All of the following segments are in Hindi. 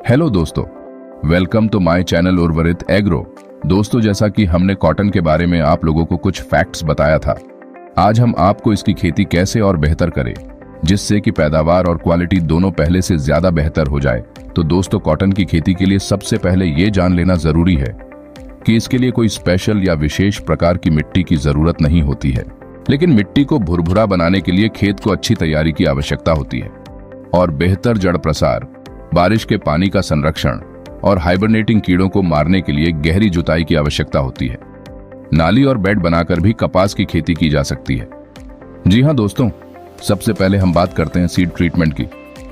हेलो दोस्तों, वेलकम टू माय चैनल उर्वरित एग्रो। दोस्तों, जैसा कि हमने कॉटन के बारे में आप लोगों को कुछ फैक्ट्स बताया था, आज हम आपको इसकी खेती कैसे और बेहतर करें जिससे कि पैदावार और क्वालिटी दोनों पहले से ज्यादा बेहतर हो जाए। तो दोस्तों, कॉटन की खेती के लिए सबसे पहले ये जान लेना जरूरी है कि इसके लिए कोई स्पेशल या विशेष प्रकार की मिट्टी की जरूरत नहीं होती है, लेकिन मिट्टी को भुरभुरा बनाने के लिए खेत को अच्छी तैयारी की आवश्यकता होती है और बेहतर जड़ प्रसार, बारिश के पानी का संरक्षण और हाइबरनेटिंग कीड़ों को मारने के लिए गहरी जुताई की आवश्यकता होती है। नाली और बेड बनाकर भी कपास की खेती की जा सकती है। जी हाँ दोस्तों, सबसे पहले हम बात करते हैं सीड ट्रीटमेंट की।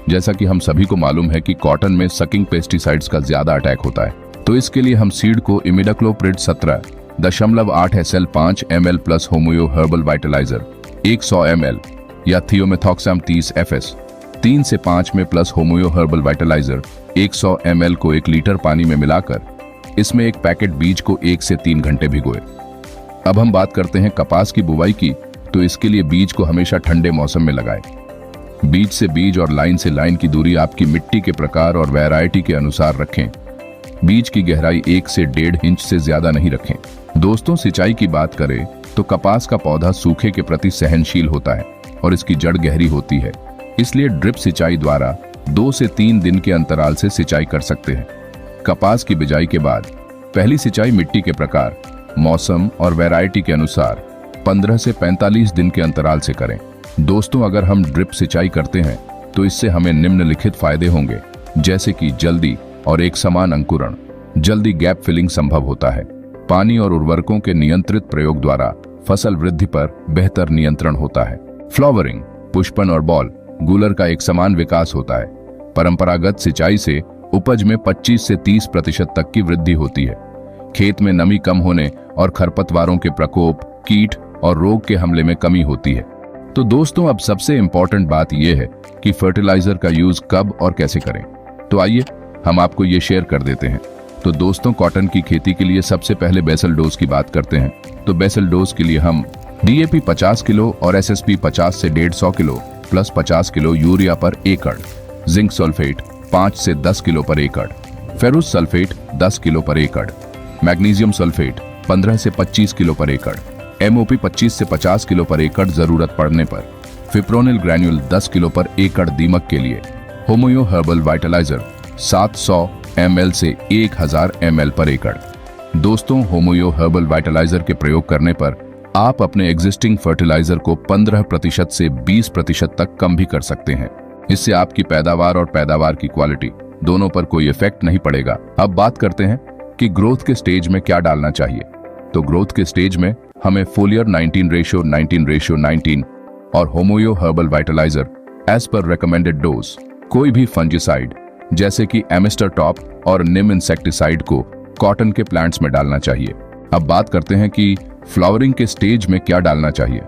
जैसा कि हम सभी को मालूम है कि कॉटन में सकिंग पेस्टिसाइड्स का ज्यादा अटैक होता है, तो इसके लिए हम सीड को imidacloprid 17.8 SL 5 ml plus homeo herbal vitaliser 100 ml या थियोमेथॉक्सम 30 FS 3 से 5 में plus homeo herbal vitaliser 100 ml को 1 लीटर पानी में मिलाकर इसमें एक पैकेट बीज को 1 से 3 घंटे भिगोए। अब हम बात करते हैं कपास की बुवाई की, तो इसके लिए बीज को हमेशा ठंडे मौसम में लगाएं। बीज से बीज और लाइन से लाइन की दूरी आपकी मिट्टी के प्रकार और वैरायटी के अनुसार रखें। बीज की गहराई 1 से 1.5 इंच से ज्यादा नहीं रखें। दोस्तों, सिंचाई की बात करें तो कपास का पौधा सूखे के प्रति सहनशील होता है और इसकी जड़ गहरी होती है, इसलिए ड्रिप सिंचाई द्वारा 2 से 3 दिन के अंतराल से सिंचाई कर सकते हैं। कपास की बिजाई के बाद पहली सिंचाई मिट्टी के प्रकार, मौसम और वैरायटी के अनुसार 15 से 45 दिन के अंतराल से करें। दोस्तों, अगर हम ड्रिप सिंचाई करते हैं तो इससे हमें निम्नलिखित फायदे होंगे, जैसे कि जल्दी और एक समान अंकुरण, जल्दी गैप फिलिंग संभव होता है। पानी और उर्वरकों के नियंत्रित प्रयोग द्वारा फसल वृद्धि पर बेहतर नियंत्रण होता है। फ्लावरिंग, पुष्पन और बॉल गूलर का एक समान विकास होता है। परंपरागत सिंचाई से उपज में 25 से 30% तक की वृद्धि होती है। खेत में नमी कम होने और खरपतवारों के प्रकोप, कीट और रोग के हमले में कमी होती है। तो दोस्तों, अब सबसे इंपॉर्टेंट बात यह है कि फर्टिलाइजर का यूज कब और कैसे करें। तो आइए हम आपको ये शेयर कर देते हैं। तो दोस्तों, कॉटन की खेती के लिए सबसे पहले बेसल डोज की बात करते हैं। तो बेसल डोज के लिए हम DAP 50 किलो और SSP 50 से 150 किलो प्लस 50 किलो यूरिया पर एकड़, जिंक सल्फेट 5 से 10 किलो पर एकड़, फेरुस सल्फेट 10 किलो पर एकड़, मैग्नीशियम सल्फेट 15 से 25 किलो पर एकड़, MOP 25 से 50 किलो पर एकड़ जरूरत पड़ने पर, फिप्रोनिल ग्रैन्यूल 10 किलो पर एकड़ दीमक के लिए, होमियो हर्बल वाइटलाइजर 700 ml से 1000 ml पर एकड़। दोस्तों, होमियो हर्बल वाइटलाइजर के प्रयोग करने पर आप अपने एग्जिस्टिंग फर्टिलाइजर को 15% से 20% तक कम भी कर सकते हैं। इससे आपकी पैदावार और पैदावार की क्वालिटी दोनों पर कोई इफेक्ट नहीं पड़ेगा। अब बात करते हैं कि ग्रोथ के स्टेज में क्या डालना चाहिए। तो ग्रोथ के स्टेज में हमें फोलियर 19:19:19 और homeo herbal vitalizer as per recommended dose, कोई भी फंजिसाइड जैसे कि एमिस्टर टॉप और निम इंसेक्टिसाइड को कॉटन के प्लांट्स में डालना चाहिए। अब बात करते हैं कि फ्लावरिंग के स्टेज में क्या डालना चाहिए।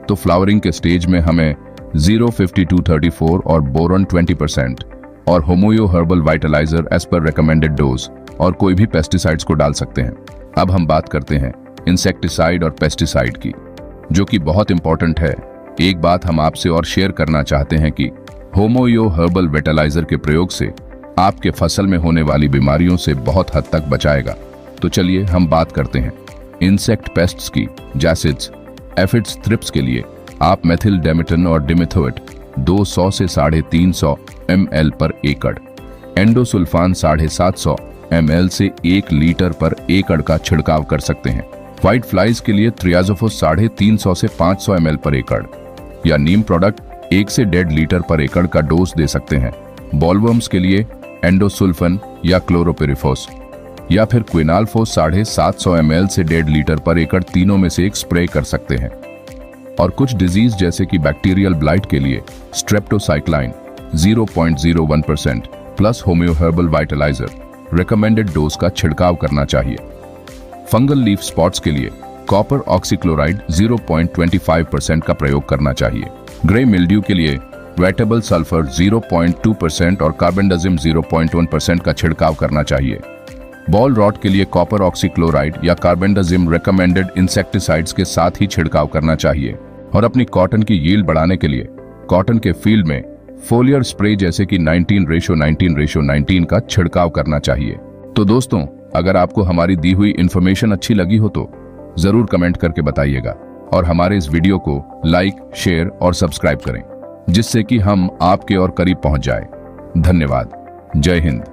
तो फ्लावरिंग के स्टेज में हमें 0:52:34 और बोरॉन 20% और homeo herbal vitalizer as per recommended dose और कोई भी पेस्टिसाइड्स को डाल सकते हैं। अब हम बात करते हैं इंसेक्टिसाइड और पेस्टिसाइड की, जो कि बहुत इंपॉर्टेंट है। एक बात हम आपसे और शेयर करना चाहते हैं कि होमियो हर्बल वाइटलाइजर के प्रयोग से आपके फसल में होने वाली बीमारियों से बहुत हद तक बचाएगा। तो चलिए हम बात करते हैं इंसेक्ट पेस्ट्स की। जैसिड्स, एफिड्स, थ्रिप्स के लिए आप मेथिल डेमेटन और डिमेथोएट 200 से 350 ml पर एकड़, एंडोसुल्फान 750 ml से 1 लीटर पर एकड़ का छिड़काव कर सकते हैं। व्हाइट फ्लाइज के लिए त्रियाजोफोस 350 से 500 ml पर एकड़ या नीम प्रोडक्ट 1 से 1.5 लीटर पर एकड़ का डोज दे सकते हैं। बॉलवर्म्स के लिए एंडोसुल्फन या क्लोरोपिरिफोस या फिर क्विनालफोस 750 ml से 1.5 लीटर पर एकड़, तीनों में से एक स्प्रे कर सकते हैं। और कुछ डिजीज जैसे कि बैक्टीरियल ब्लाइट के लिए स्ट्रेप्टोसाइक्लाइन 0.01% plus homeo herbal vitaliser recommended dose का छिड़काव करना चाहिए। फंगल लीफ स्पॉट्स के लिए कॉपर ऑक्सीक्लोराइड 0.25% का प्रयोग करना चाहिए। ग्रे मिल्ड्यू के लिए वेटेबल सल्फर 0.2% और कार्बेंडाजिम 0.1% का छिड़काव करना चाहिए। बॉल रॉट के लिए कॉपर ऑक्सीक्लोराइड या कार्बेंडाजिम रिकमेंडेड इंसेक्टिसाइड्स के साथ ही छिड़काव करना चाहिए। और अपनी कॉटन की यील्ड बढ़ाने के लिए कॉटन के फील्ड में फोलियर स्प्रे जैसे कि 19:19:19 का छिड़काव करना चाहिए। तो दोस्तों, अगर आपको हमारी दी हुई इंफॉर्मेशन अच्छी लगी हो तो जरूर कमेंट करके बताइएगा और हमारे इस वीडियो को लाइक, शेयर और सब्सक्राइब करें, जिससे कि हम आपके और करीब पहुंच जाए। धन्यवाद। जय हिंद।